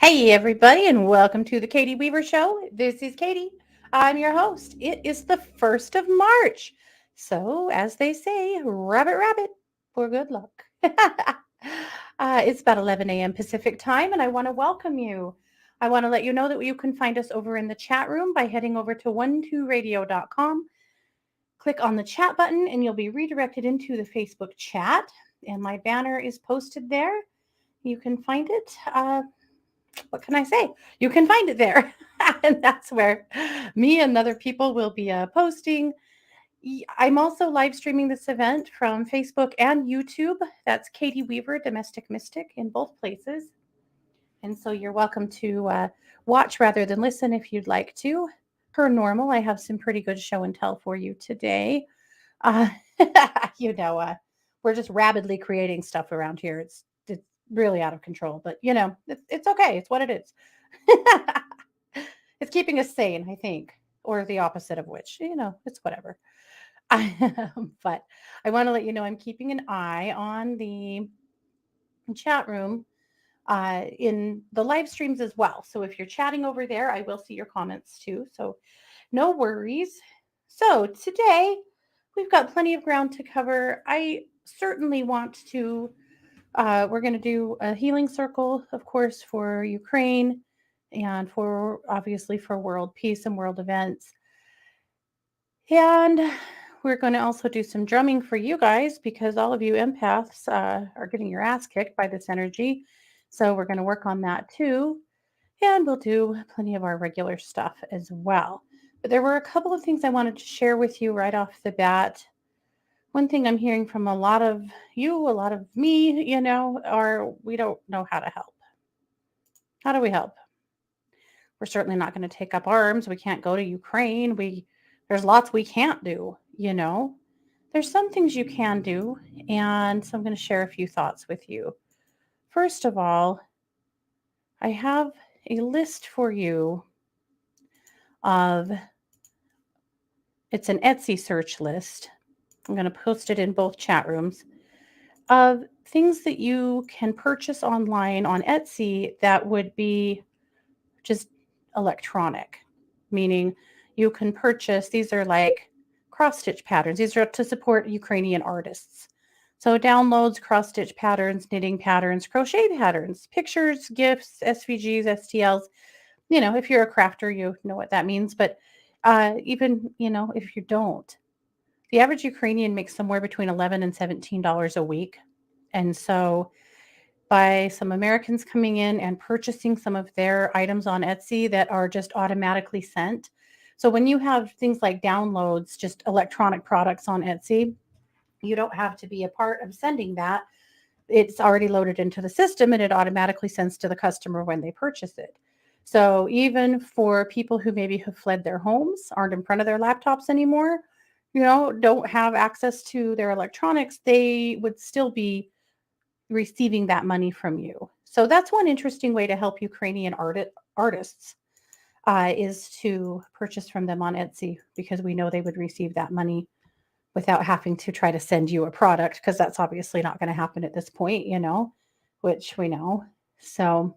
Hey, everybody, and welcome to the Katie Weaver Show. This is Katie. I'm your host. It is the 1st of March. So, as they say, rabbit, rabbit for good luck. It's about 11 a.m. Pacific time, and I want to welcome you. I want to let you know that you can find us over in the chat room by heading over to 12radio.com. Click on the chat button, and you'll be redirected into the Facebook chat. And my banner is posted there. You can find it. What can I say? You can find it there. And that's where me and other people will be posting. I'm also live streaming this event from Facebook and YouTube. That's Katie Weaver, Domestic Mystic, in both places. And so you're welcome to watch rather than listen if you'd like to. Per normal, I have some pretty good show and tell for you today. Uh, you know, uh, we're just rapidly creating stuff around here. It's really out of control, but it's okay. It's what it is. It's keeping us sane, I think, or the opposite of which, it's whatever. But I want to let you know I'm keeping an eye on the chat room in the live streams as well. So if you're chatting over there, I will see your comments too. So no worries. So today we've got plenty of ground to cover. I certainly want to, we're going to do a healing circle, of course, for Ukraine and for obviously for world peace and world events. And we're going to also do some drumming for you guys because all of you empaths are getting your ass kicked by this energy. So we're going to work on that too. And we'll do plenty of our regular stuff as well. But there were a couple of things I wanted to share with you right off the bat. One thing I'm hearing from a lot of you, a lot of me, are we don't know how to help. How do we help? We're certainly not going to take up arms. We can't go to Ukraine. There's lots we can't do. There's some things you can do, and so I'm going to share a few thoughts with you. First of all, I have a list for you of it's an Etsy search list. I'm going to post it in both chat rooms of things that you can purchase online on Etsy that would be just electronic, meaning you can purchase, these are like cross stitch patterns. These are to support Ukrainian artists. So downloads, cross stitch patterns, knitting patterns, crochet patterns, pictures, gifts, SVGs, STLs. If you're a crafter, you know what that means. But even, if you don't, the average Ukrainian makes somewhere between $11 and $17 a week. And so by some Americans coming in and purchasing some of their items on Etsy that are just automatically sent. So when you have things like downloads, just electronic products on Etsy, you don't have to be a part of sending that. It's already loaded into the system and it automatically sends to the customer when they purchase it. So even for people who maybe have fled their homes, aren't in front of their laptops anymore, don't have access to their electronics, they would still be receiving that money from you. So that's one interesting way to help Ukrainian artists is to purchase from them on Etsy because we know they would receive that money without having to try to send you a product because that's obviously not going to happen at this point, which we know. So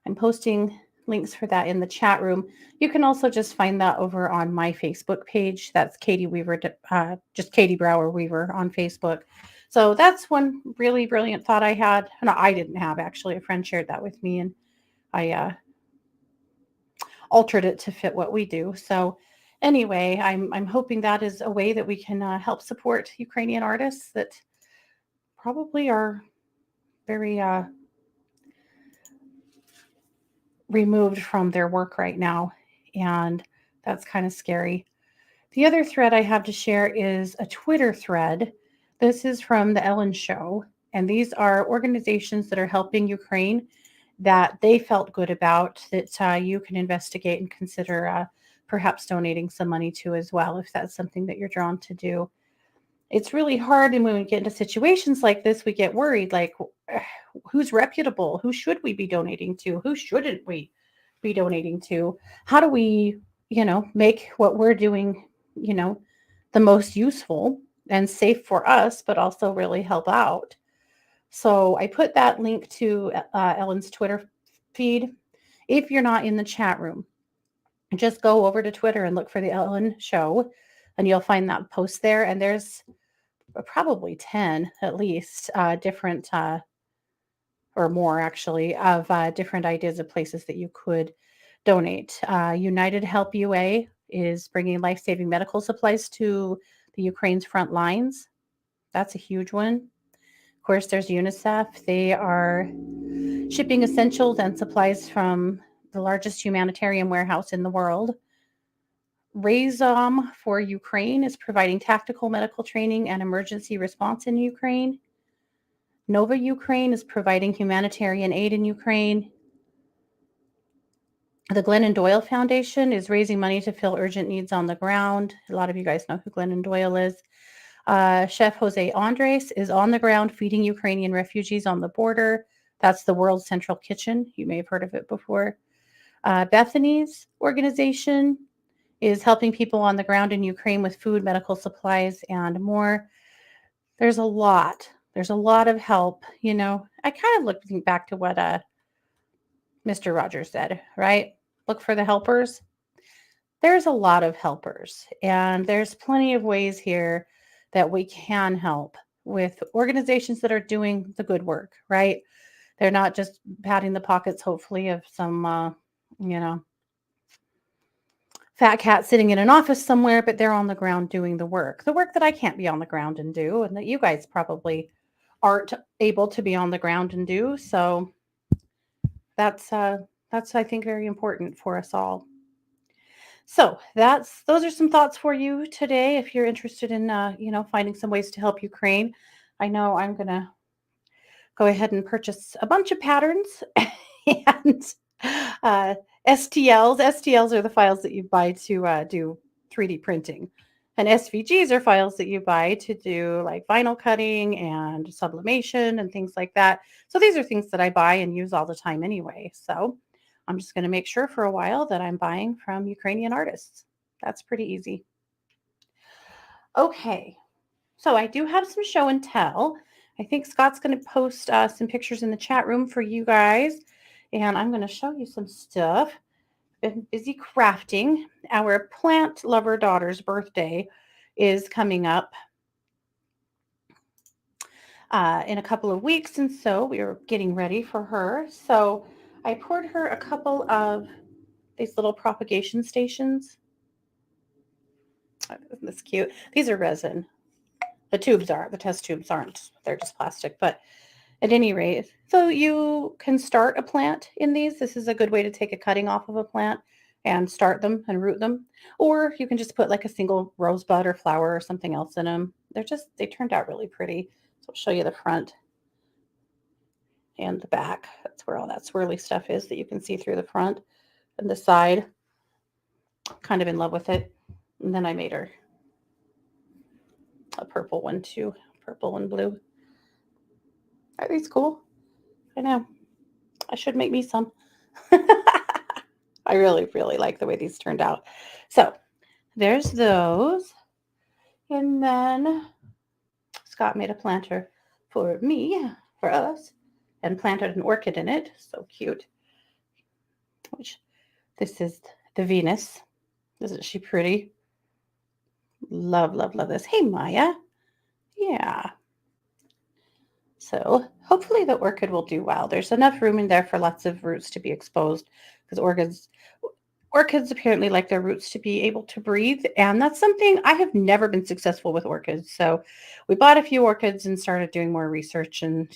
I'm posting links for that in the chat room. You can also just find that over on my Facebook page. That's Katie Weaver, just Katie Brower Weaver on Facebook. So that's one really brilliant thought I had. No, I didn't have actually. A friend shared that with me, and I altered it to fit what we do. So anyway, I'm hoping that is a way that we can help support Ukrainian artists that probably are very removed from their work right now, and that's kind of scary. The other thread I have to share is a Twitter thread. This is from the Ellen Show, and these are organizations that are helping Ukraine that they felt good about that you can investigate and consider perhaps donating some money to as well, if that's something that you're drawn to do. It's really hard, and when we get into situations like this, we get worried, like, who's reputable? Who should we be donating to? Who shouldn't we be donating to? How do we, make what we're doing, the most useful and safe for us, but also really help out? So I put that link to Ellen's Twitter feed. If you're not in the chat room, just go over to Twitter and look for the Ellen Show, and you'll find that post there. And there's probably 10 at least different or more actually of different ideas of places that you could donate. United Help UA is bringing life-saving medical supplies to the Ukraine's front lines. That's a huge one. Of course, there's UNICEF. They are shipping essentials and supplies from the largest humanitarian warehouse in the world. Razom for Ukraine is providing tactical medical training and emergency response in Ukraine. Nova Ukraine is providing humanitarian aid in Ukraine. The Glennon Doyle Foundation is raising money to fill urgent needs on the ground. A lot of you guys know who Glennon Doyle is. Chef Jose Andres is on the ground feeding Ukrainian refugees on the border. That's the World Central Kitchen. You may have heard of it before. Bethany's organization is helping people on the ground in Ukraine with food, medical supplies, and more. There's a lot. There's a lot of help. You know, I kind of looking back to what Mr. Rogers said, right? Look for the helpers. There's a lot of helpers, and there's plenty of ways here that we can help with organizations that are doing the good work, right? They're not just patting the pockets, hopefully, of some, fat cat sitting in an office somewhere, but they're on the ground doing the work that I can't be on the ground and do, and that you guys probably aren't able to be on the ground and do. So that's I think very important for us all. So those are some thoughts for you today. If you're interested in finding some ways to help Ukraine, I know I'm gonna go ahead and purchase a bunch of patterns and STLs. STLs are the files that you buy to do 3D printing, and SVGs are files that you buy to do like vinyl cutting and sublimation and things like that. So these are things that I buy and use all the time anyway. So I'm just going to make sure for a while that I'm buying from Ukrainian artists. That's pretty easy. Okay, so I do have some show and tell. I think Scott's going to post some pictures in the chat room for you guys, and I'm going to show you some stuff. Been busy crafting. Our plant lover daughter's birthday is coming up in a couple of weeks, and so we are getting ready for her. So I poured her a couple of these little propagation stations. Oh, isn't this cute? These are resin. The tubes are. The test tubes aren't. They're just plastic. But at any rate, so you can start a plant in these. This is a good way to take a cutting off of a plant and start them and root them. Or you can just put like a single rosebud or flower or something else in them. They turned out really pretty. So I'll show you the front and the back. That's where all that swirly stuff is that you can see through the front and the side. Kind of in love with it. And then I made her a purple one too, purple and blue. Are these cool? I know. I should make me some. I really, really like the way these turned out. So there's those. And then Scott made a planter for me, for us, and planted an orchid in it. So cute. This is the Venus. Isn't she pretty? Love, love, love this. Hey, Maya. Yeah. So hopefully the orchid will do well. There's enough room in there for lots of roots to be exposed because orchids apparently like their roots to be able to breathe. And that's something I have never been successful with orchids. So we bought a few orchids and started doing more research. And,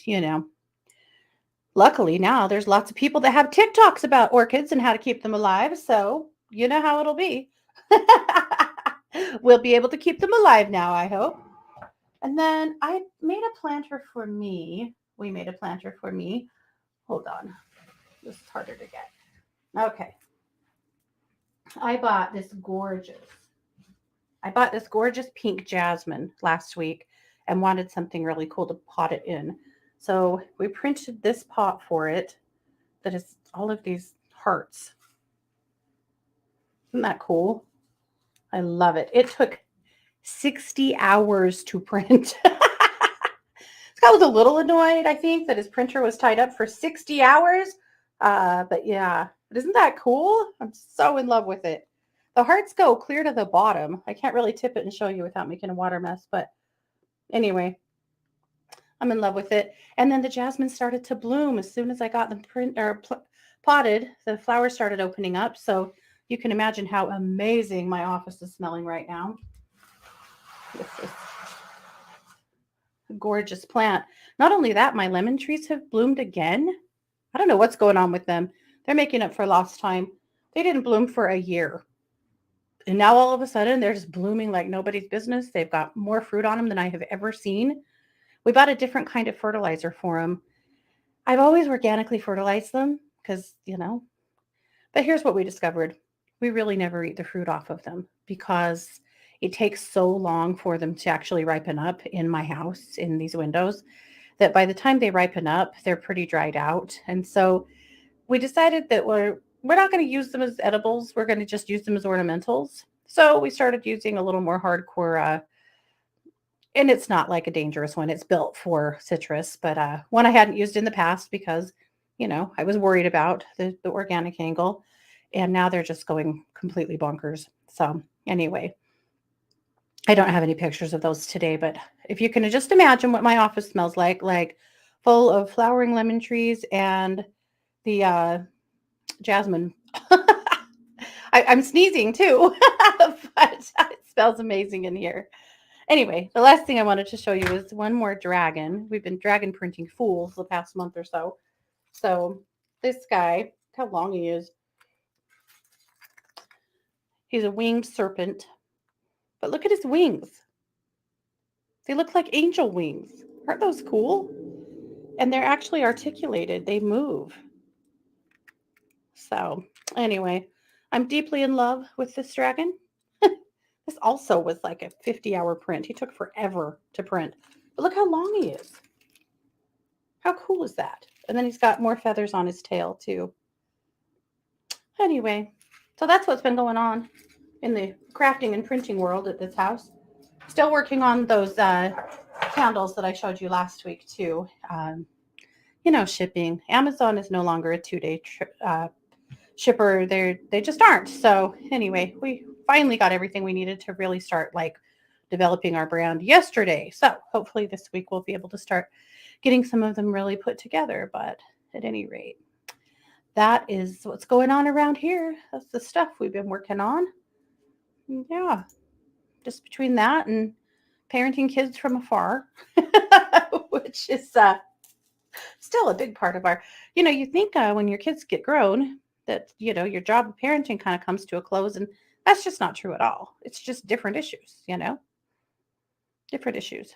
luckily now there's lots of people that have TikToks about orchids and how to keep them alive. So you know how it'll be. We'll be able to keep them alive now, I hope. And then I made a planter for me. We made a planter for me. Hold on. This is harder to get. Okay. I bought this gorgeous pink jasmine last week and wanted something really cool to pot it in. So we printed this pot for it that is all of these hearts. Isn't that cool? I love it. It took 60 hours to print. Scott was a little annoyed, I think, that his printer was tied up for 60 hours. But yeah, but isn't that cool? I'm so in love with it. The hearts go clear to the bottom. I can't really tip it and show you without making a water mess, but anyway, I'm in love with it. And then the jasmine started to bloom as soon as I got them potted. The flowers started opening up, so you can imagine how amazing my office is smelling right now. This is a gorgeous plant. Not only that, my lemon trees have bloomed again. I don't know what's going on with them. They're making up for lost time. They didn't bloom for a year. And now all of a sudden they're just blooming like nobody's business. They've got more fruit on them than I have ever seen. We bought a different kind of fertilizer for them. I've always organically fertilized them because, but here's what we discovered. We really never eat the fruit off of them because it takes so long for them to actually ripen up in my house, in these windows, that by the time they ripen up, they're pretty dried out. And so we decided that we're not going to use them as edibles. We're going to just use them as ornamentals. So we started using a little more hardcore, and it's not like a dangerous one. It's built for citrus, but one I hadn't used in the past because, I was worried about the organic angle, and now they're just going completely bonkers. So anyway, I don't have any pictures of those today, but if you can just imagine what my office smells like full of flowering lemon trees and the jasmine. I'm sneezing too, but it smells amazing in here. Anyway, the last thing I wanted to show you is one more dragon. We've been dragon printing fools the past month or so. So this guy, look how long he is. He's a winged serpent, but look at his wings. They look like angel wings. Aren't those cool? And they're actually articulated. They move. So anyway, I'm deeply in love with this dragon. This also was like a 50-hour print. He took forever to print. But look how long he is. How cool is that? And then he's got more feathers on his tail too. Anyway, so that's what's been going on in the crafting and printing world at this house. Still working on those candles that I showed you last week too. Shipping. Amazon is no longer a 2-day shipper. They just aren't. So anyway, we finally got everything we needed to really start like developing our brand yesterday. So hopefully this week we'll be able to start getting some of them really put together. But at any rate, that is what's going on around here. That's the stuff we've been working on. Yeah, just between that and parenting kids from afar, which is still a big part of our, you think when your kids get grown that, your job of parenting kind of comes to a close, and that's just not true at all. It's just different issues, different issues.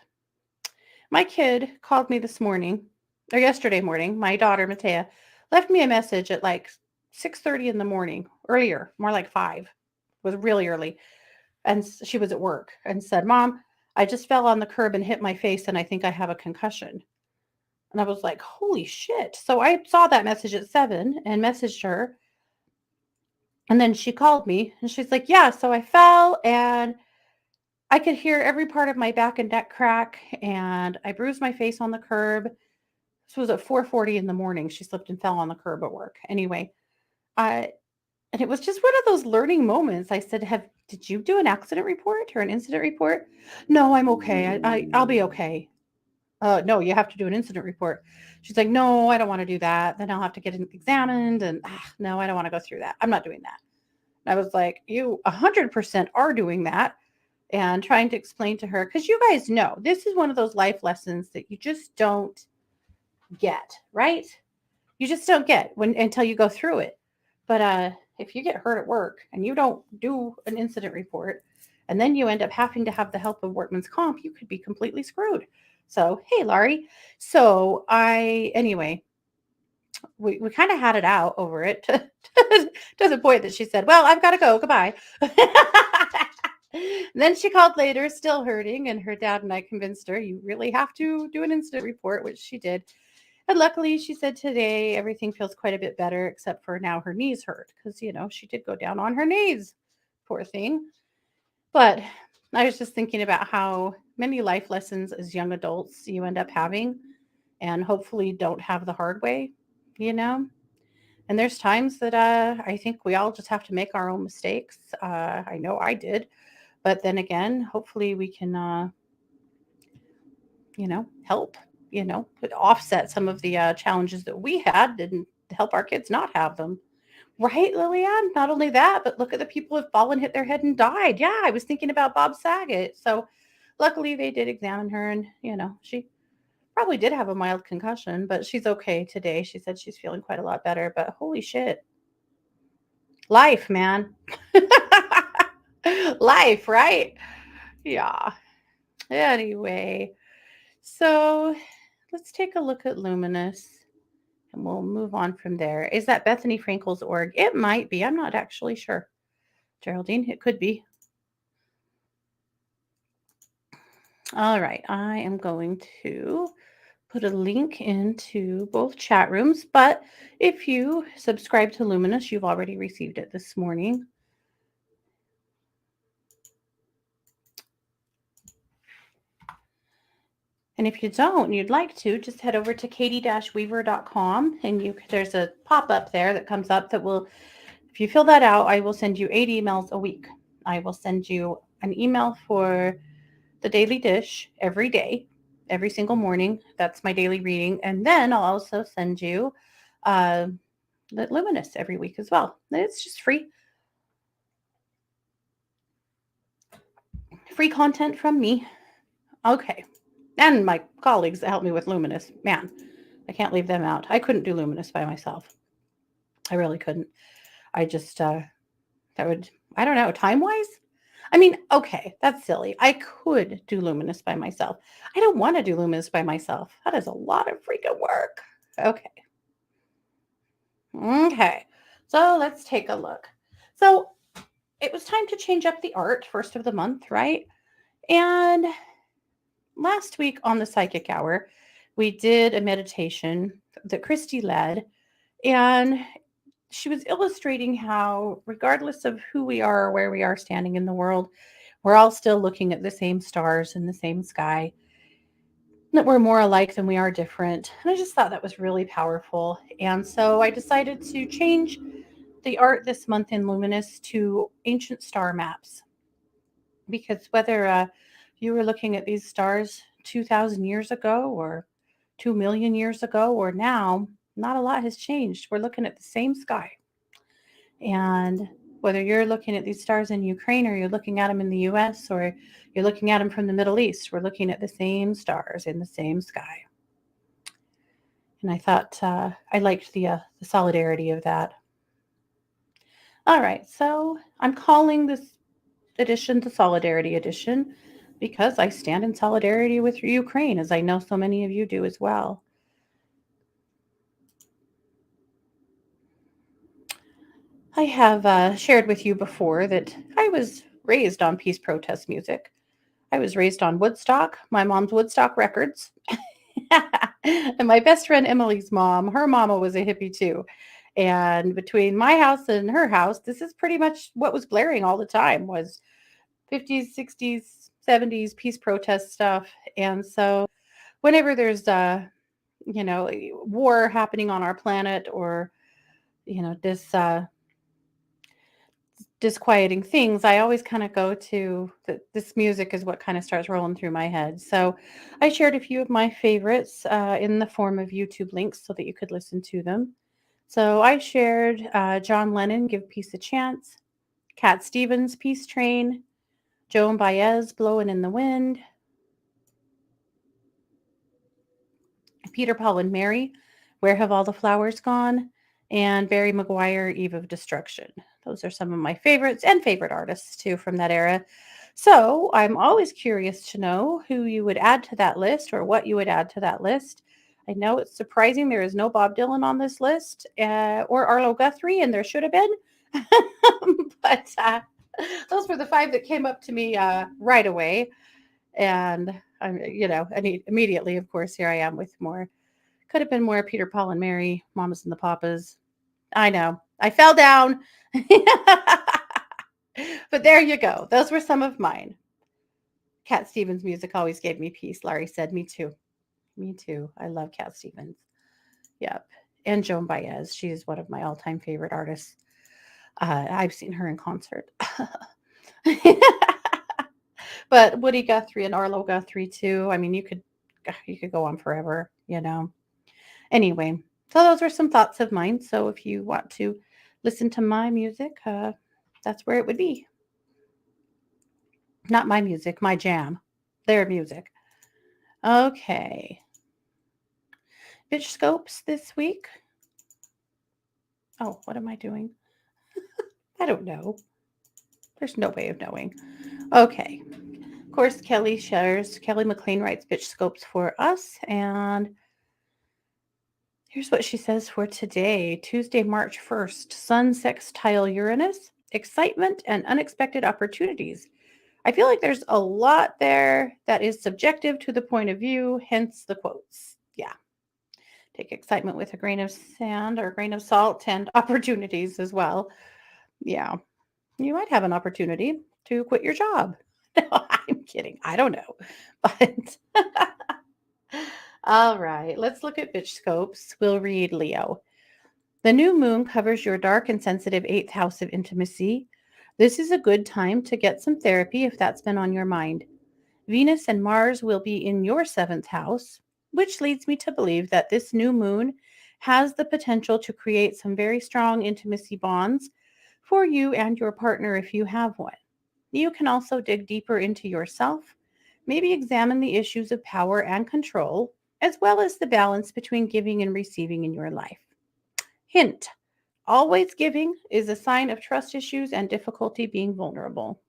My kid called me this morning or yesterday morning. My daughter, Matea, left me a message at like 6:30 in the morning, earlier, more like 5, it was really early. And she was at work and said, "Mom, I just fell on the curb and hit my face and I think I have a concussion." And I was like, holy shit. So I saw that message at 7 and messaged her. And then she called me and she's like, yeah, so I fell and I could hear every part of my back and neck crack and I bruised my face on the curb. This was at 4:40 in the morning. She slipped and fell on the curb at work. Anyway, and it was just one of those learning moments. I said, did you do an accident report or an incident report? No, I'm okay. I'll be okay. No, you have to do an incident report. She's like, no, I don't want to do that. Then I'll have to get examined. And no, I don't want to go through that. I'm not doing that. And I was like, you 100% are doing that. And trying to explain to her, because you guys know, this is one of those life lessons that you just don't get, right? You just don't get until you go through it. But if you get hurt at work and you don't do an incident report, and then you end up having to have the help of workman's comp, you could be completely screwed. So, hey, Laurie. So anyway, we kind of had it out over it to the point that she said, well, I've got to go. Goodbye. Then she called later, still hurting. And her dad and I convinced her, you really have to do an incident report, which she did. And luckily, she said today everything feels quite a bit better, except for now her knees hurt because, she did go down on her knees. Poor thing. But I was just thinking about how many life lessons as young adults you end up having and hopefully don't have the hard way, And there's times that I think we all just have to make our own mistakes. I know I did. But then again, hopefully we can, help, offset some of the challenges that we had and help our kids not have them. Right, Lillian? Not only that, but look at the people who've fallen, hit their head, and died. Yeah, I was thinking about Bob Saget. So luckily they did examine her and, she probably did have a mild concussion, but she's okay today. She said she's feeling quite a lot better, but holy shit. Life, man. Life, right? Yeah. Anyway, so let's take a look at Luminous and we'll move on from there. Is that Bethany Frankel's org? It might be. I'm not actually sure. Geraldine, it could be. All right, I am going to put a link into both chat rooms, but if you subscribe to Luminous, you've already received it this morning. And if you don't and you'd like to, just head over to katie-weaver.com and there's a pop-up there that comes up that will, if you fill that out, I will send you 8 emails a week. I will send you an email for the daily dish every day, every single morning. That's my daily reading. And then I'll also send you the Luminous every week as well. It's just free. Free content from me. Okay. And my colleagues that help me with Luminous. Man, I can't leave them out. I couldn't do Luminous by myself. I really couldn't. I just, that would, I don't know, time-wise? I mean, okay, that's silly. I could do Luminous by myself. I don't want to do Luminous by myself. That is a lot of freaking work. Okay. Okay. So let's take a look. So it was time to change up the art, first of the month, right? And last week on the Psychic Hour, we did a meditation that Christy led, and she was illustrating how, regardless of who we are or where we are standing in the world, we're all still looking at the same stars in the same sky, that we're more alike than we are different. And I just thought that was really powerful. And so I decided to change the art this month in Luminous to ancient star maps. Because whether you were looking at these stars 2,000 years ago or 2 million years ago or now, not a lot has changed. We're looking at the same sky. And whether you're looking at these stars in Ukraine or you're looking at them in the US or you're looking at them from the Middle East, we're looking at the same stars in the same sky. And I thought I liked the solidarity of that. All right, so I'm calling this edition the Solidarity Edition because I stand in solidarity with Ukraine, as I know so many of you do as well. I have shared with you before that I was raised on peace protest music. I was raised on Woodstock, my mom's Woodstock records. And my best friend Emily's mom, her mama was a hippie too. And between my house and her house, this is pretty much what was blaring all the time was 50s, 60s, 70s peace protest stuff. And so whenever there's war happening on our planet or this disquieting things, I always kind of go to this music is what kind of starts rolling through my head. So I shared a few of my favorites in the form of YouTube links so that you could listen to them. So I shared John Lennon, Give Peace a Chance, Cat Stevens, Peace Train, Joan Baez, Blowing in the Wind, Peter, Paul, and Mary, Where Have All the Flowers Gone? And Barry McGuire, Eve of Destruction. Those are some of my favorites and favorite artists too from that era. So I'm always curious to know who you would add to that list or what you would add to that list. I know it's surprising there is no Bob Dylan on this list or Arlo Guthrie, and there should have been. But those were the 5 that came up to me right away. And immediately, of course, here I am with more. Could have been more Peter, Paul, and Mary, Mamas and the Papas. I know. I fell down. But there you go. Those were some of mine. Cat Stevens music always gave me peace. Larry said, me too. Me too. I love Cat Stevens. Yep. and Joan Baez. She's one of my all-time favorite artists. I've seen her in concert. But Woody Guthrie and Arlo Guthrie too. I mean, you could go on forever, you know. Anyway, so those are some thoughts of mine. So if you want to listen to my music, that's where it would be. Not my music, my jam. Their music. Okay. Bitch scopes this week. Oh, what am I doing? I don't know. There's no way of knowing. Okay. Of course, Kelly McLean writes bitch scopes for us. And here's what she says for today, Tuesday, March 1st. Sun sextile Uranus, excitement and unexpected opportunities. I feel like there's a lot there that is subjective to the point of view, hence the quotes. Yeah. Take excitement with a grain of sand or a grain of salt and opportunities as well. Yeah. You might have an opportunity to quit your job. No, I'm kidding. I don't know. But all right, let's look at bitch scopes. We'll read Leo. The new moon covers your dark and sensitive eighth house of intimacy. This is a good time to get some therapy if that's been on your mind. Venus and Mars will be in your seventh house, which leads me to believe that this new moon has the potential to create some very strong intimacy bonds for you and your partner if you have one. You can also dig deeper into yourself, maybe examine the issues of power and control, as well as the balance between giving and receiving in your life. Hint: always giving is a sign of trust issues and difficulty being vulnerable.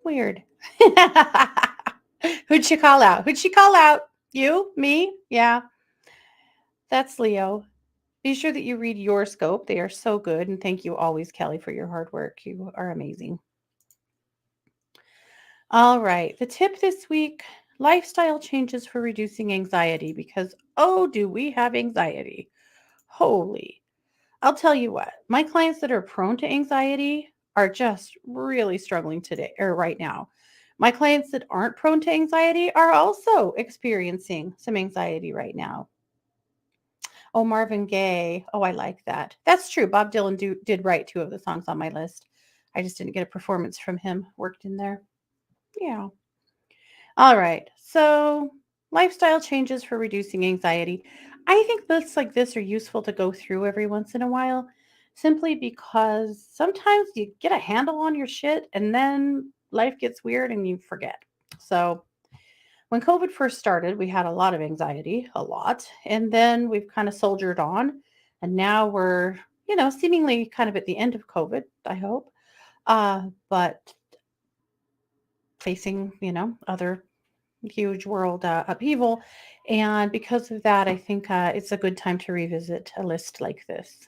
Weird. Who'd she call out? Who'd she call out? You? Me? Yeah, that's Leo. Be sure that you read your scope. They are so good. And thank you always, Kelly, for your hard work. You are amazing. All right. The tip this week: lifestyle changes for reducing anxiety, because, oh, do we have anxiety? Holy. I'll tell you what, my clients that are prone to anxiety are just really struggling today or right now. My clients that aren't prone to anxiety are also experiencing some anxiety right now. Oh, Marvin Gaye. Oh, I like that. That's true. Bob Dylan did write two of the songs on my list. I just didn't get a performance from him worked in there. Yeah. All right. So, lifestyle changes for reducing anxiety. I think lists like this are useful to go through every once in a while, simply because sometimes you get a handle on your shit and then life gets weird and you forget. So, when COVID first started, we had a lot of anxiety, a lot. And then we've kind of soldiered on. And now we're, seemingly kind of at the end of COVID, I hope. But facing, other huge world upheaval. And because of that, I think it's a good time to revisit a list like this.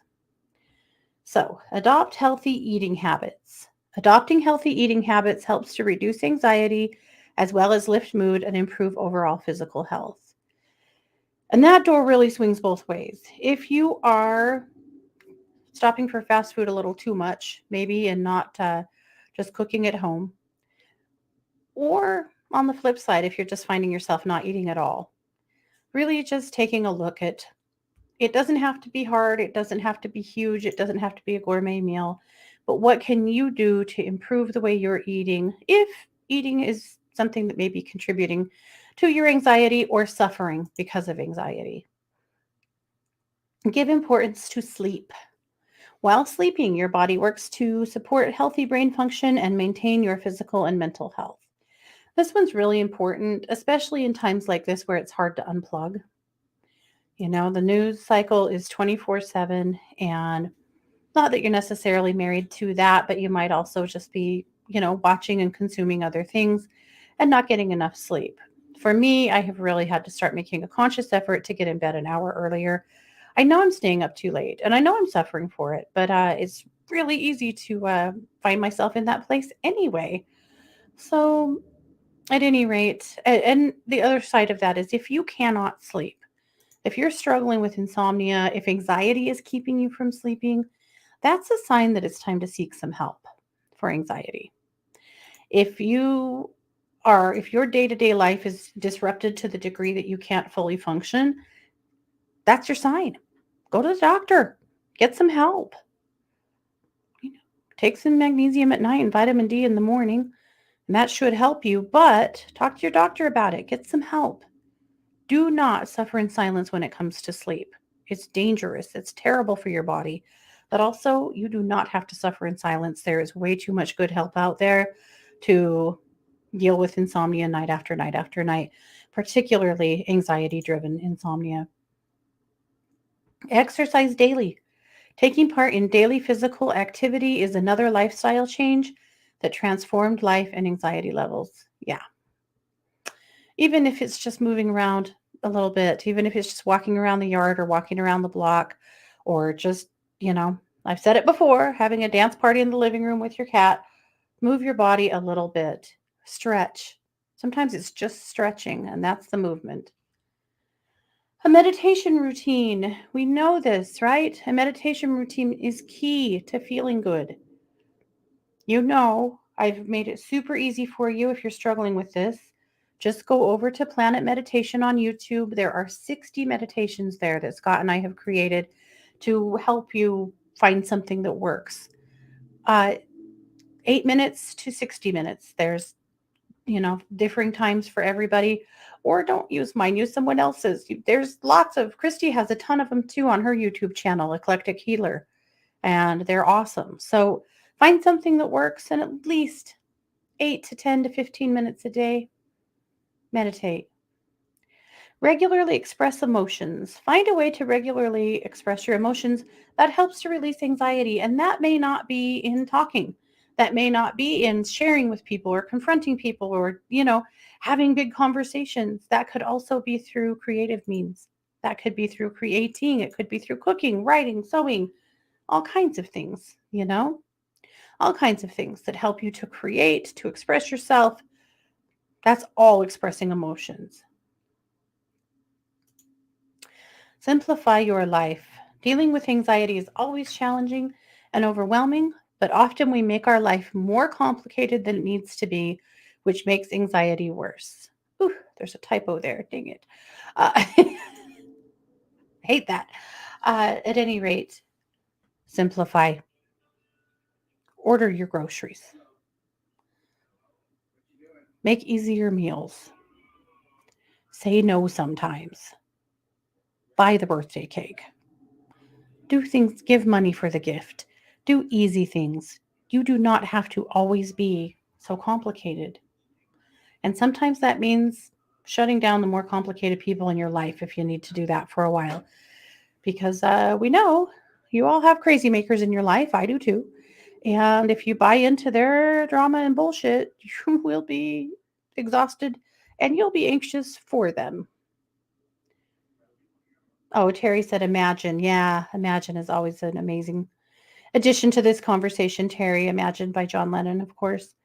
So, adopt healthy eating habits. Adopting healthy eating habits helps to reduce anxiety as well as lift mood and improve overall physical health. And that door really swings both ways. If you are stopping for fast food a little too much, maybe, and not just cooking at home, or on the flip side, if you're just finding yourself not eating at all, really just taking a look at it. Doesn't have to be hard, it doesn't have to be huge, it doesn't have to be a gourmet meal, but what can you do to improve the way you're eating if eating is something that may be contributing to your anxiety or suffering because of anxiety? Give importance to sleep. While sleeping, your body works to support healthy brain function and maintain your physical and mental health. This one's really important, especially in times like this where it's hard to unplug. The news cycle is 24/7, and not that you're necessarily married to that, but you might also just be, watching and consuming other things and not getting enough sleep. For me, I have really had to start making a conscious effort to get in bed an hour earlier. I know I'm staying up too late and I know I'm suffering for it, but it's really easy to find myself in that place anyway. So, at any rate, and the other side of that is if you cannot sleep, if you're struggling with insomnia, if anxiety is keeping you from sleeping, that's a sign that it's time to seek some help for anxiety. If if your day-to-day life is disrupted to the degree that you can't fully function, That's your sign. Go to the doctor. Get some help. You know, take some magnesium at night and vitamin D in the morning, and that should help you. But talk to your doctor about it. Get some help. Do not suffer in silence when it comes to sleep. It's dangerous. It's terrible for your body. But also, you do not have to suffer in silence. There is way too much good help out there to deal with insomnia night after night after night, particularly anxiety driven insomnia. Exercise daily. Taking part in daily physical activity is another lifestyle change that transformed life and anxiety levels. Yeah. Even if it's just moving around a little bit, even if it's just walking around the yard or walking around the block, or just, I've said it before, having a dance party in the living room with your cat, move your body a little bit, stretch. Sometimes it's just stretching, and that's the movement. A meditation routine. We know this, right? A meditation routine is key to feeling good. I've made it super easy for you if you're struggling with this. Just go over to Planet Meditation on YouTube. There are 60 meditations there that Scott and I have created to help you find something that works. 8 minutes to 60 minutes. There's, differing times for everybody. Or don't use mine, use someone else's. There's lots of, Christy has a ton of them too on her YouTube channel, Eclectic Healer, and they're awesome. So find something that works and at least 8 to 10 to 15 minutes a day, meditate. Regularly express emotions. Find a way to regularly express your emotions that helps to release anxiety. And that may not be in talking. That may not be in sharing with people or confronting people or, having big conversations. That could also be through creative means. That could be through creating. It could be through cooking, writing, sewing, all kinds of things, all kinds of things that help you to create, to express yourself. That's all expressing emotions. Simplify your life. Dealing with anxiety is always challenging and overwhelming, but often we make our life more complicated than it needs to be, which makes anxiety worse. Ooh, there's a typo there. Dang it. I hate that. At any rate, simplify. Order your groceries. Make easier meals. Say no sometimes. Buy the birthday cake. Do things, give money for the gift. Do easy things. You do not have to always be so complicated. And sometimes that means shutting down the more complicated people in your life if you need to do that for a while. Because we know you all have crazy makers in your life. I do too. And if you buy into their drama and bullshit, you will be exhausted and you'll be anxious for them. Oh, Terry said imagine. Yeah, imagine is always an amazing addition to this conversation. Terry, Imagine by John Lennon, of course.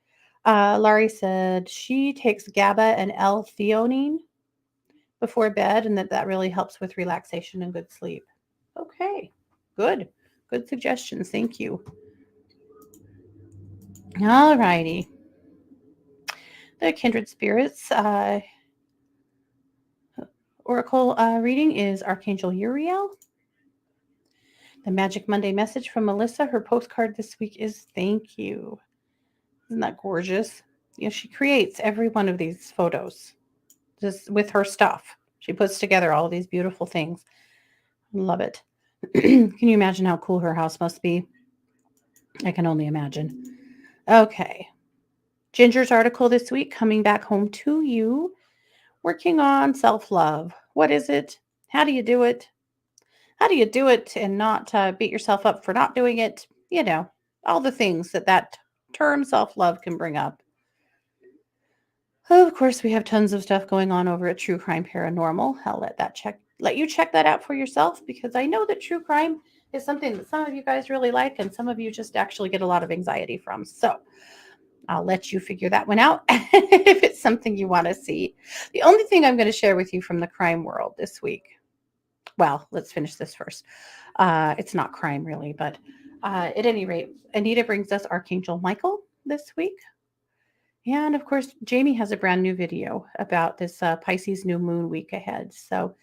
Laurie said she takes GABA and L-theanine before bed and that really helps with relaxation and good sleep. Okay, good. Good suggestions. Thank you. All righty. The Kindred Spirits Oracle reading is Archangel Uriel. The Magic Monday message from Melissa. Her postcard this week is thank you. Isn't that gorgeous? She creates every one of these photos just with her stuff. She puts together all of these beautiful things. Love it. Can you imagine how cool her house must be? I can only imagine. Okay. Ginger's article this week, Coming Back Home to You, working on self-love. What is it? How do you do it? How do you do it and not beat yourself up for not doing it? All the things that term self-love can bring up. Of course, we have tons of stuff going on over at True Crime Paranormal. I'll let you check that out for yourself because I know that true crime is something that some of you guys really like and some of you just actually get a lot of anxiety from. So I'll let you figure that one out if it's something you want to see. The only thing I'm going to share with you from the crime world this week. Well, let's finish this first. It's not crime really, but at any rate, Anita brings us Archangel Michael this week. And of course, Jamie has a brand new video about this Pisces new moon week ahead. So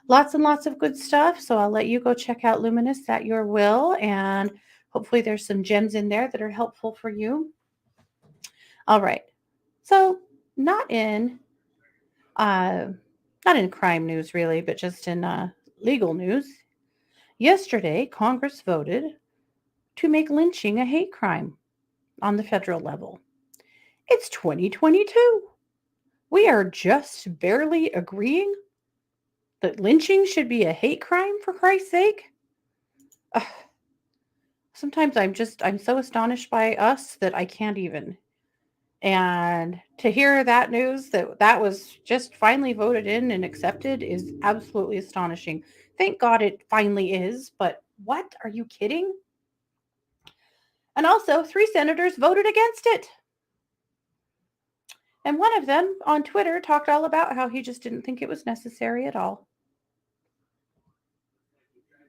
Lots and lots of good stuff. So I'll let you go check out Luminous at your will. And hopefully there's some gems in there that are helpful for you. All right. So not in uh, not in crime news really, but just in legal news. Yesterday, Congress voted to make lynching a hate crime on the federal level. It's 2022. We are just barely agreeing that lynching should be a hate crime, for Christ's sake. Ugh. Sometimes I'm so astonished by us that I can't even. And to hear that news that was just finally voted in and accepted is absolutely astonishing. Thank God it finally is, but what? Are you kidding? And also, 3 senators voted against it. And one of them on Twitter talked all about how he just didn't think it was necessary at all.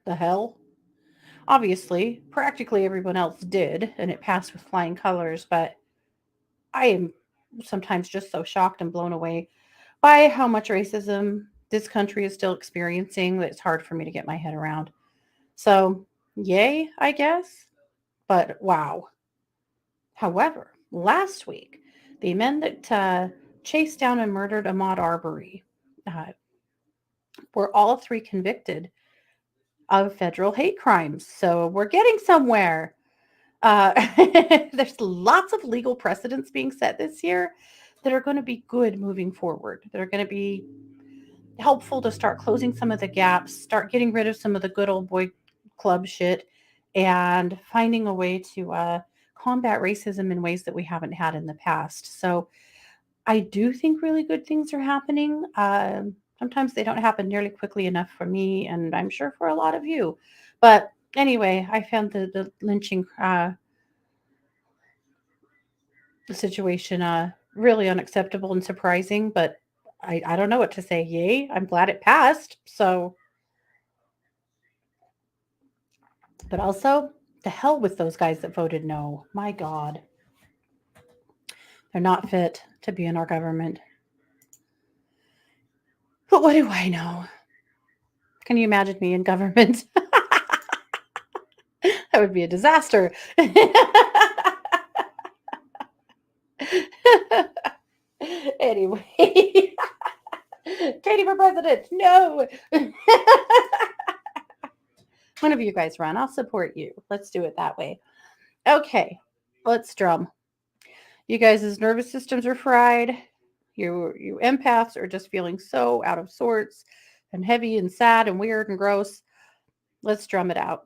The hell? Obviously, practically everyone else did, and it passed with flying colors, but I am sometimes just so shocked and blown away by how much racism this country is still experiencing that it's hard for me to get my head around. So, yay, I guess, but wow. However, last week, the men that chased down and murdered Ahmaud Arbery uh, were all 3 convicted of federal hate crimes. So we're getting somewhere. Uh, there's lots of legal precedents being set this year that are going to be good moving forward, that are going to be helpful to start closing some of the gaps, start getting rid of some of the good old boy club shit, and finding a way to combat racism in ways that we haven't had in the past. So I do think really good things are happening. Sometimes they don't happen nearly quickly enough for me, and I'm sure for a lot of you. But anyway, I found the lynching situation really unacceptable and surprising, but I don't know what to say. Yay, I'm glad it passed. So, but also, the hell with those guys that voted no. My God, they're not fit to be in our government. But what do I know? Can you imagine me in government? That would be a disaster. Anyway, Katie for president. No. One of you guys run. I'll support you. Let's do it that way. Okay, let's drum. You guys' nervous systems are fried. You empaths are just feeling so out of sorts and heavy and sad and weird and gross. Let's drum it out.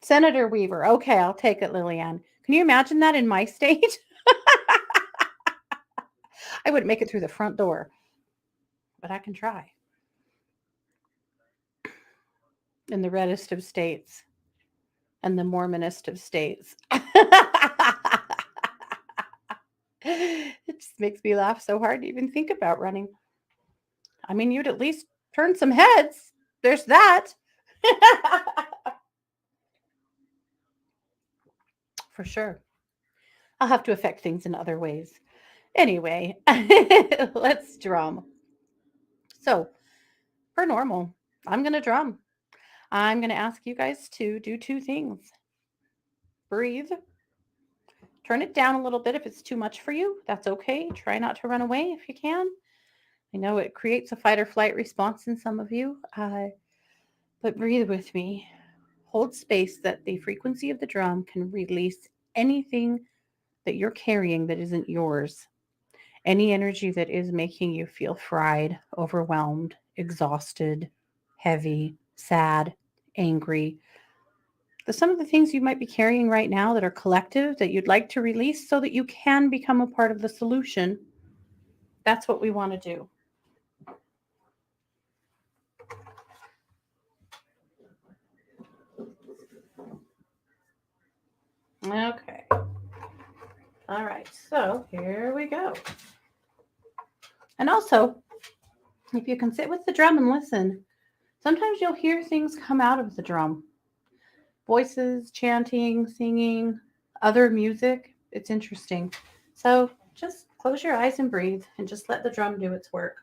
Senator Weaver. Okay, I'll take it, Lillian. Can you imagine that in my state? I wouldn't make it through the front door, but I can try. In the reddest of states and the Mormonist of states. It just makes me laugh so hard to even think about running. I mean, you'd at least turn some heads. There's that. For sure. I'll have to affect things in other ways. Anyway, let's drum. So, for normal, I'm going to drum. I'm going to ask you guys to do 2 things. Breathe. Turn it down a little bit if it's too much for you. That's okay. Try not to run away if you can. I know it creates a fight or flight response in some of you, but breathe with me. Hold space that the frequency of the drum can release anything that you're carrying that isn't yours. Any energy that is making you feel fried, overwhelmed, exhausted, heavy, sad, angry. Some of the things you might be carrying right now that are collective that you'd like to release so that you can become a part of the solution. That's what we want to do. Okay. All right. So here we go. And also, if you can sit with the drum and listen, sometimes you'll hear things come out of the drum. Voices, chanting, singing, other music. It's interesting. So just close your eyes and breathe and just let the drum do its work.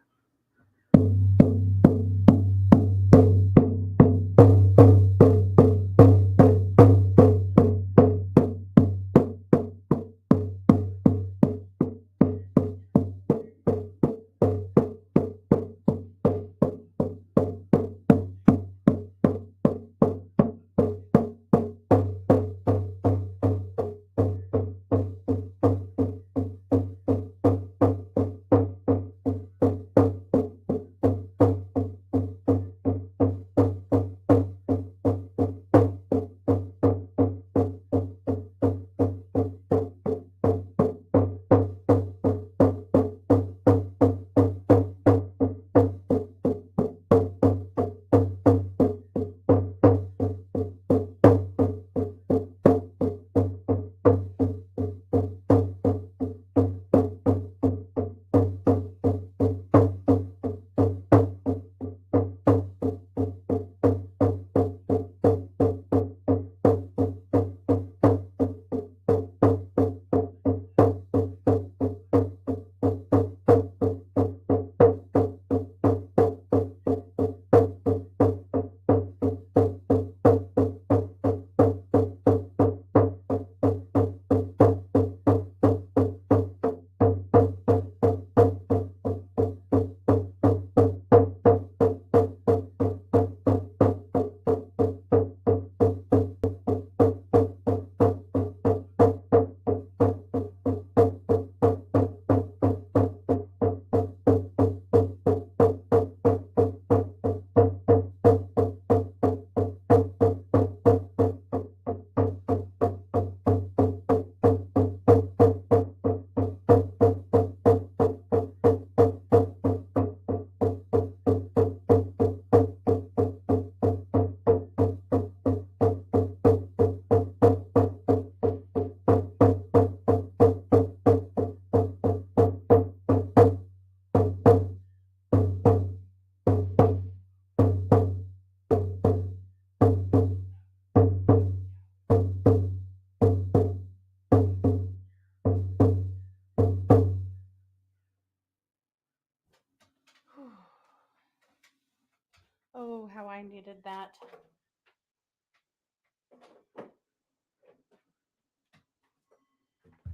how I needed that.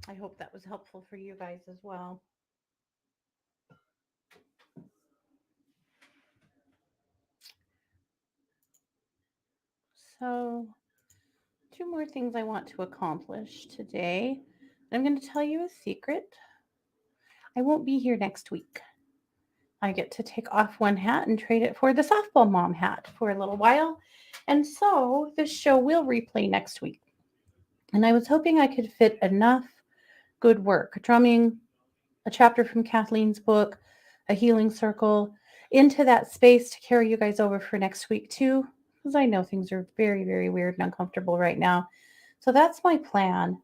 I hope that was helpful for you guys as well. So, two more things I want to accomplish today. I'm going to tell you a secret. I won't be here next week. I get to take off one hat and trade it for the softball mom hat for a little while. And so this show will replay next week. And I was hoping I could fit enough good work, drumming, a chapter from Kathleen's book, a healing circle, into that space to carry you guys over for next week too, because I know things are very, very weird and uncomfortable right now. So that's my plan.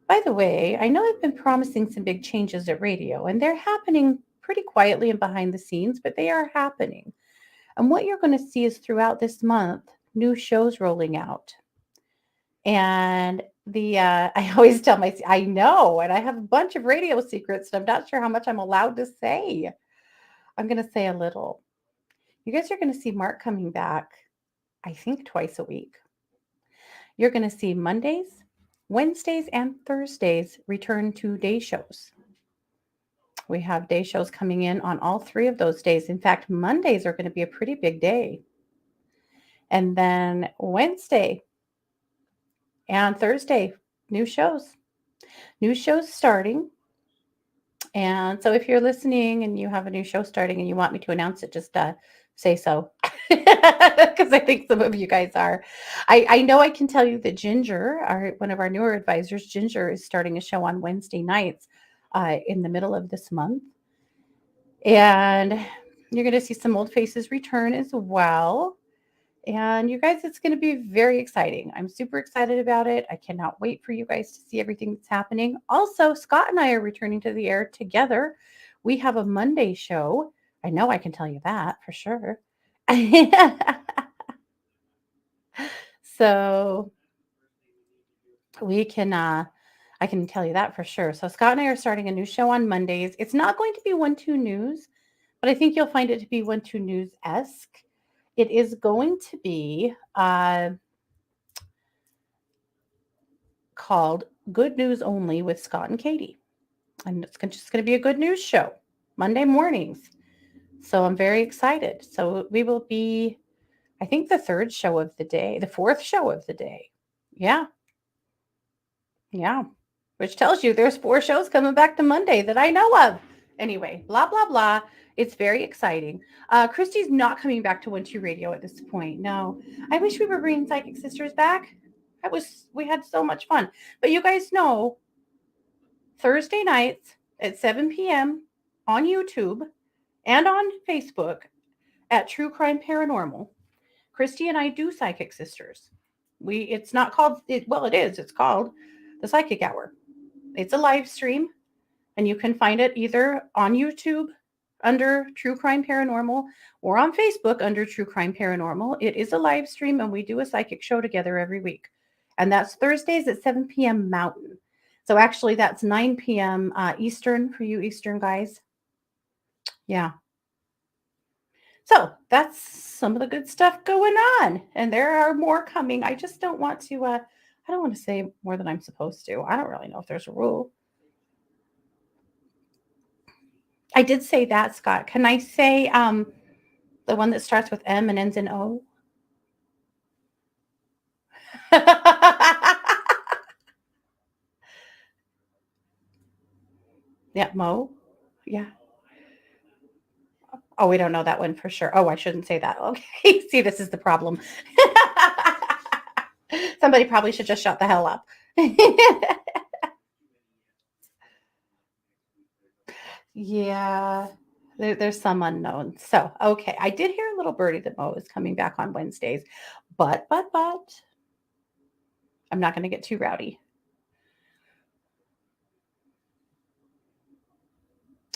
By the way, I know I've been promising some big changes at radio, and they're happening pretty quietly and behind the scenes, but they are happening. And what you're going to see is throughout this month, new shows rolling out. And I always tell I know, and I have a bunch of radio secrets, and I'm not sure how much I'm allowed to say. I'm going to say a little. You guys are going to see Mark coming back, I think twice a week. You're going to see Mondays, Wednesdays, and Thursdays return to day shows. We have day shows coming in on all three of those days. In fact, Mondays are going to be a pretty big day. And then Wednesday and Thursday, new shows. New shows starting. And so if you're listening and you have a new show starting and you want me to announce it, just say so. Because I think some of you guys are. I know I can tell you that Ginger, one of our newer advisors, Ginger is starting a show on Wednesday nights in the middle of this month. And you're going to see some old faces return as well. And you guys, it's going to be very exciting. I'm super excited about it. I cannot wait for you guys to see everything that's happening. Also, Scott and I are returning to the air together. We have a Monday show. I know I can tell you that for sure. So we can, I can tell you that for sure. So Scott and I are starting a new show on Mondays. It's not going to be 1-2 News, but I think you'll find it to be 1-2 News-esque. It is going to be called Good News Only with Scott and Katie. And it's just going to be a good news show Monday mornings. So I'm very excited. So we will be, I think, the third show of the day, the fourth show of the day. Yeah. Yeah. Which tells you there's 4 shows coming back to Monday that I know of. Anyway, blah, blah, blah. It's very exciting. Christy's not coming back to 1-2 Radio at this point. No. I wish we were bringing Psychic Sisters back. We had so much fun. But you guys know Thursday nights at 7 p.m. on YouTube and on Facebook at True Crime Paranormal, Christy and I do Psychic Sisters. It's not called it. Well, it is. It's called the Psychic Hour. It's a live stream, and you can find it either on YouTube under True Crime Paranormal or on Facebook under True Crime Paranormal. It is a live stream, and we do a psychic show together every week. And that's Thursdays at 7 p.m. Mountain. So actually, that's 9 p.m. Eastern for you Eastern guys. Yeah. So that's some of the good stuff going on. And there are more coming. I just don't want to, I don't want to say more than I'm supposed to. I don't really know if there's a rule. I did say that, Scott. Can I say the one that starts with M and ends in O? Yeah, Mo. Yeah. Oh, we don't know that one for sure. Oh, I shouldn't say that. Okay. See, this is the problem. Somebody probably should just shut the hell up. Yeah. There's some unknown. So, okay. I did hear a little birdie that Mo is coming back on Wednesdays, but I'm not going to get too rowdy.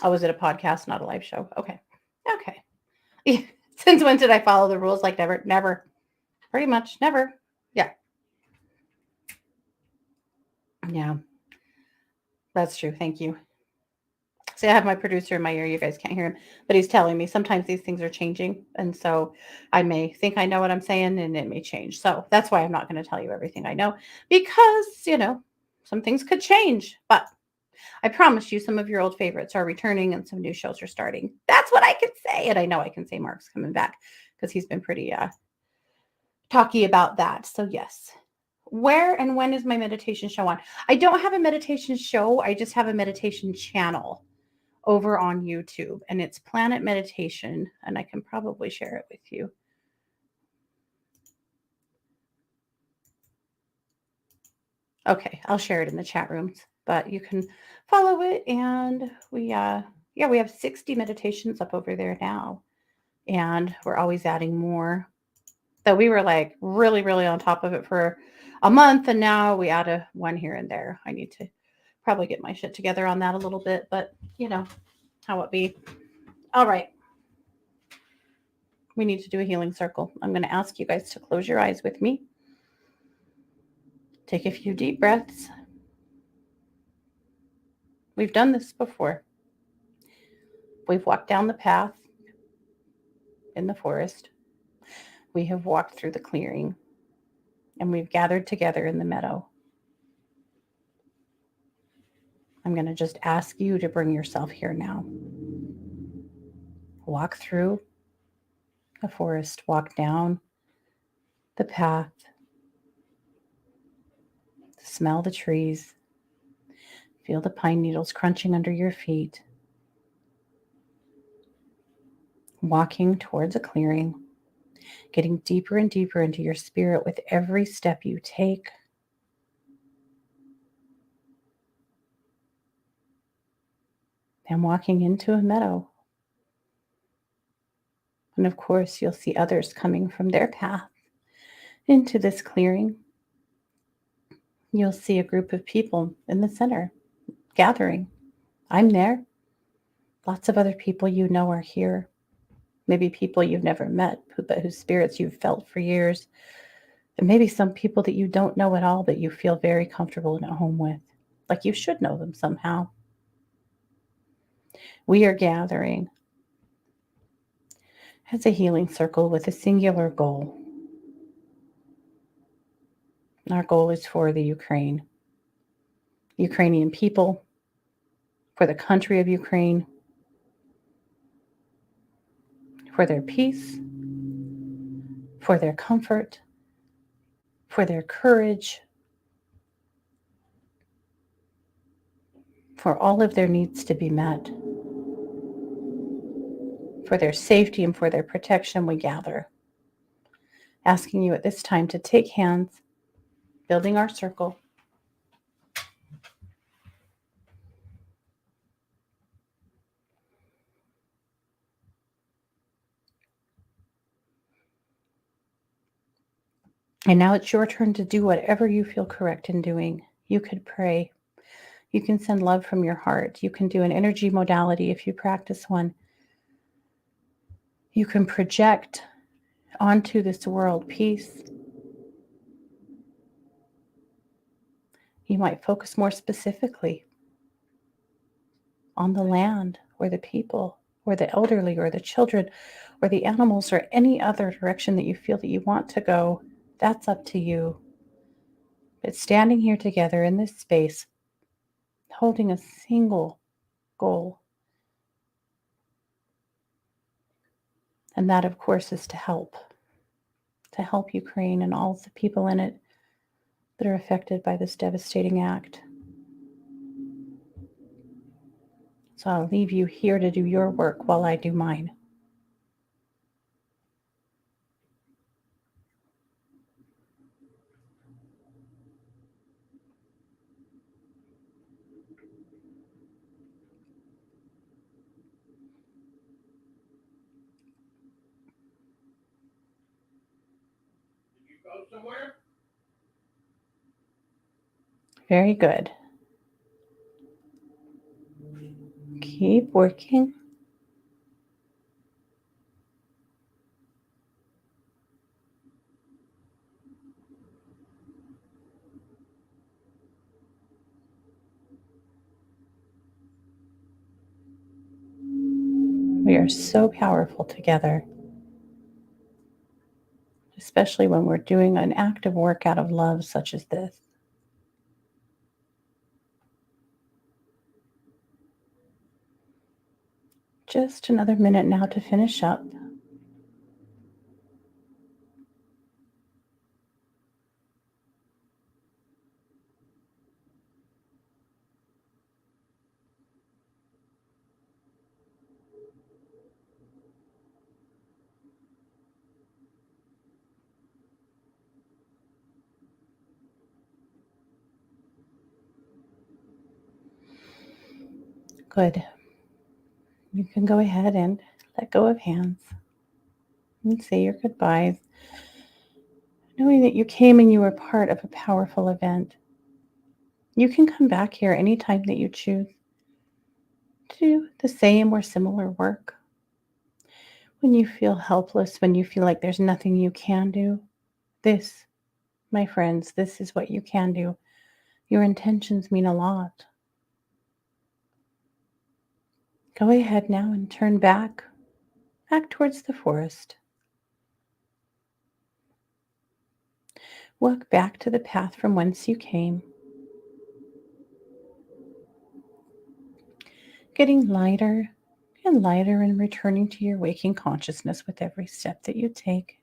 Oh, is it a podcast, not a live show? Okay. Okay. Since when did I follow the rules? Like never, never. Pretty much never. Yeah. Yeah. That's true. Thank you. See, I have my producer in my ear. You guys can't hear him, but he's telling me sometimes these things are changing. And so I may think I know what I'm saying and it may change. So that's why I'm not going to tell you everything I know because, some things could change. But I promise you some of your old favorites are returning and some new shows are starting. That's what I can say. And I know I can say Mark's coming back because he's been pretty talky about that. So yes. Where and when is my meditation show on? I don't have a meditation show. I just have a meditation channel over on YouTube, and it's Planet Meditation, and I can probably share it with you. Okay, I'll share it in the chat rooms, but you can follow it, and we have 60 meditations up over there now, and we're always adding more. So we were like really, really on top of it for a month, and now we add one here and there. I need to probably get my shit together on that a little bit, but how it be. All right. We need to do a healing circle. I'm going to ask you guys to close your eyes with me. Take a few deep breaths. We've done this before. We've walked down the path in the forest. We have walked through the clearing, and we've gathered together in the meadow. I'm going to just ask you to bring yourself here now. Walk through the forest, walk down the path, smell the trees, feel the pine needles crunching under your feet, walking towards a clearing, getting deeper and deeper into your spirit with every step you take. And walking into a meadow. And of course, you'll see others coming from their path into this clearing. You'll see a group of people in the center gathering. I'm there. Lots of other people you know are here. Maybe people you've never met, but whose spirits you've felt for years. And maybe some people that you don't know at all, but you feel very comfortable and at home with. Like you should know them somehow. We are gathering as a healing circle with a singular goal. Our goal is for the Ukrainian people, for the country of Ukraine, for their peace, for their comfort, for their courage, for all of their needs to be met, for their safety and for their protection. We gather, asking you at this time to take hands, building our circle. And now it's your turn to do whatever you feel correct in doing. You could pray. You can send love from your heart. You can do an energy modality if you practice one. You can project onto this world peace. You might focus more specifically on the land or the people or the elderly or the children or the animals or any other direction that you feel that you want to go. That's up to you. But standing here together in this space, holding a single goal. And that, of course, is to help Ukraine and all the people in it that are affected by this devastating act. So I'll leave you here to do your work while I do mine. Did you go somewhere? Very good. Keep working. We are so powerful together, especially when we're doing an act of work out of love such as this. Just another minute now to finish up. Good. You can go ahead and let go of hands and say your goodbyes, knowing that you came and you were part of a powerful event. You can come back here anytime that you choose to do the same or similar work. When you feel helpless, when you feel like there's nothing you can do, this, my friends, this is what you can do. Your intentions mean a lot. Go ahead now and turn back towards the forest. Walk back to the path from whence you came, getting lighter and lighter and returning to your waking consciousness with every step that you take.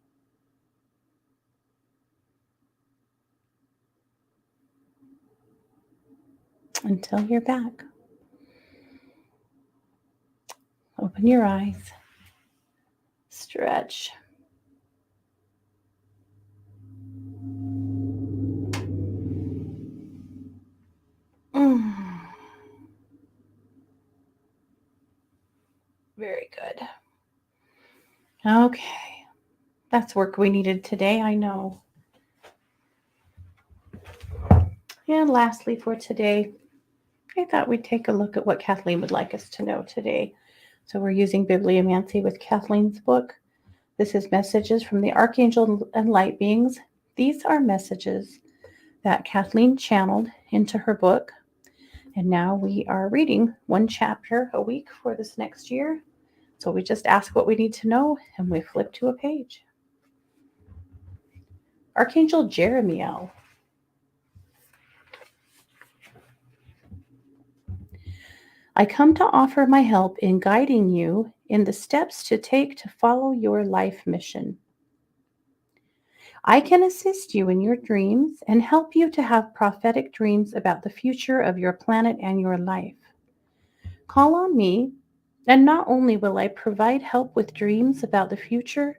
Until you're back. Open your eyes. Stretch. Mm. Very good. Okay. That's work we needed today, I know. And lastly for today, I thought we'd take a look at what Kathleen would like us to know today. So we're using Bibliomancy with Kathleen's book. This is messages from the Archangel and Light Beings. These are messages that Kathleen channeled into her book. And now we are reading one chapter a week for this next year. So we just ask what we need to know and we flip to a page. Archangel Jeremiel. I come to offer my help in guiding you in the steps to take to follow your life mission. I can assist you in your dreams and help you to have prophetic dreams about the future of your planet and your life. Call on me, and not only will I provide help with dreams about the future,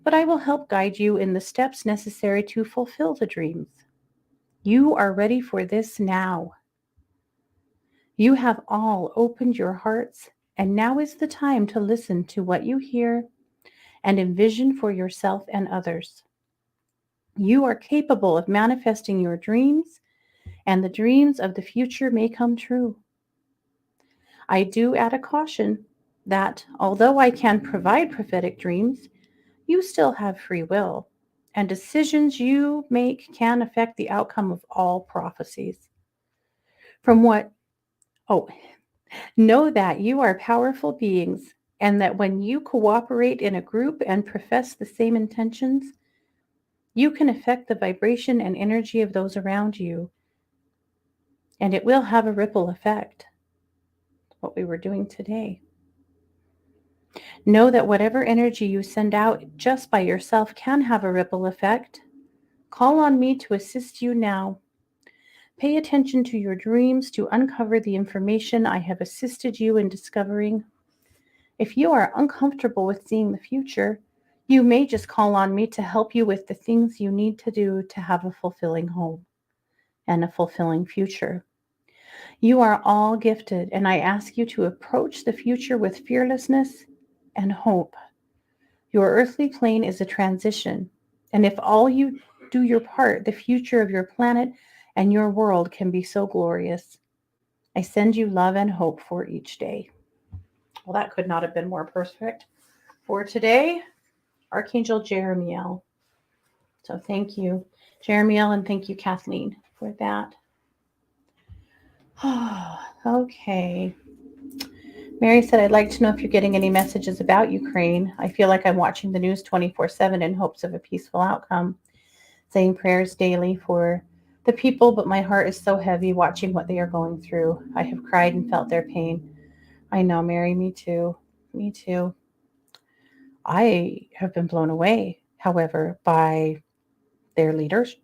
but I will help guide you in the steps necessary to fulfill the dreams. You are ready for this now. You have all opened your hearts, and now is the time to listen to what you hear and envision for yourself and others. You are capable of manifesting your dreams, and the dreams of the future may come true. I do add a caution that although I can provide prophetic dreams, you still have free will, and decisions you make can affect the outcome of all prophecies. Oh, know that you are powerful beings, and that when you cooperate in a group and profess the same intentions, you can affect the vibration and energy of those around you, and it will have a ripple effect. What we were doing today. Know that whatever energy you send out just by yourself can have a ripple effect. Call on me to assist you now. Pay attention to your dreams to uncover the information I have assisted you in discovering. If you are uncomfortable with seeing the future, you may just call on me to help you with the things you need to do to have a fulfilling home and a fulfilling future. You are all gifted, and I ask you to approach the future with fearlessness and hope. Your earthly plane is a transition, and if all you do your part, the future of your planet and your world can be so glorious. I send you love and hope for each day. Well, that could not have been more perfect for today. Archangel Jeremiel. So thank you, Jeremiel, and thank you, Kathleen, for that. Okay. Mary said, I'd like to know if you're getting any messages about Ukraine. I feel like I'm watching the news 24/7 in hopes of a peaceful outcome, saying prayers daily for the people, but my heart is so heavy watching what they are going through. I have cried and felt their pain. I know, Mary, me too. Me too. I have been blown away, however, by their leaders,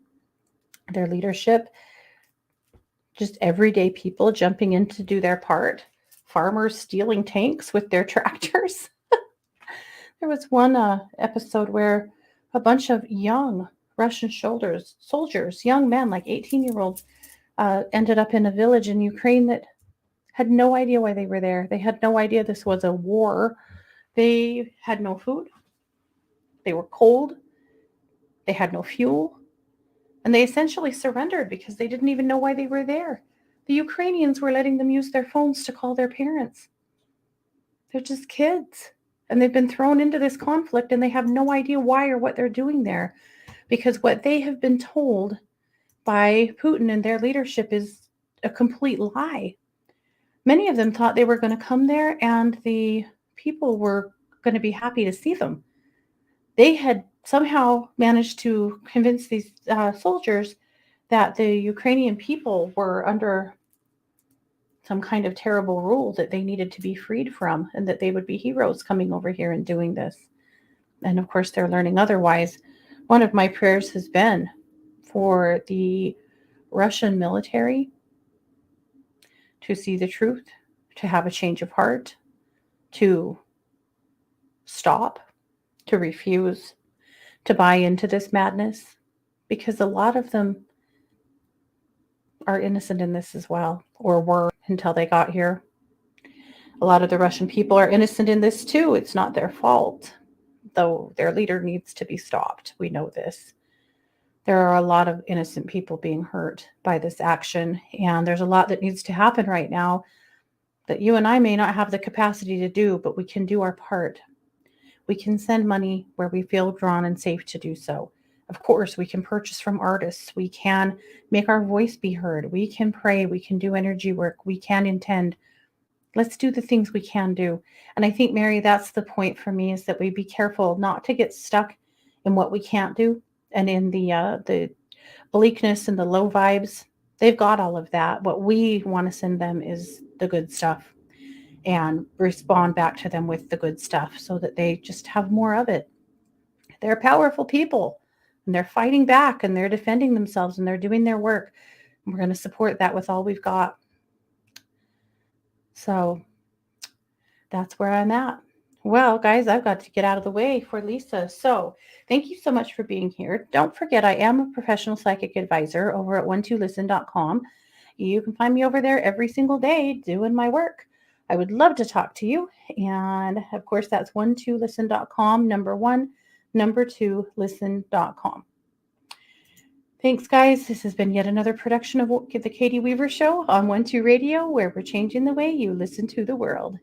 their leadership, just everyday people jumping in to do their part, farmers stealing tanks with their tractors. There was one episode where a bunch of young Russian soldiers, young men, like 18-year-olds, ended up in a village in Ukraine that had no idea why they were there. They had no idea this was a war. They had no food. They were cold. They had no fuel. And they essentially surrendered because they didn't even know why they were there. The Ukrainians were letting them use their phones to call their parents. They're just kids. And they've been thrown into this conflict and they have no idea why or what they're doing there. Because what they have been told by Putin and their leadership is a complete lie. Many of them thought they were going to come there and the people were going to be happy to see them. They had somehow managed to convince these soldiers that the Ukrainian people were under some kind of terrible rule that they needed to be freed from and that they would be heroes coming over here and doing this. And of course, they're learning otherwise. One of my prayers has been for the Russian military to see the truth, to have a change of heart, to stop, to refuse to buy into this madness, because a lot of them are innocent in this as well, or were until they got here. A lot of the Russian people are innocent in this too. It's not their fault, though their leader needs to be stopped. We know this. There are a lot of innocent people being hurt by this action, and there's a lot that needs to happen right now that you and I may not have the capacity to do, but we can do our part. We can send money where we feel drawn and safe to do so. Of course, we can purchase from artists. We can make our voice be heard. We can pray. We can do energy work. We can intend. Let's do the things we can do. And I think, Mary, that's the point for me, is that we be careful not to get stuck in what we can't do and in the bleakness and the low vibes. They've got all of that. What we want to send them is the good stuff and respond back to them with the good stuff so that they just have more of it. They're powerful people and they're fighting back and they're defending themselves and they're doing their work. We're going to support that with all we've got. So that's where I'm at. Well, guys, I've got to get out of the way for Lisa. So thank you so much for being here. Don't forget, I am a professional psychic advisor over at 12listen.com. You can find me over there every single day doing my work. I would love to talk to you. And of course, that's 12listen.com, number 1, number 2, listen.com. Thanks, guys. This has been yet another production of the Katie Weaver Show on 12 Radio, where we're changing the way you listen to the world.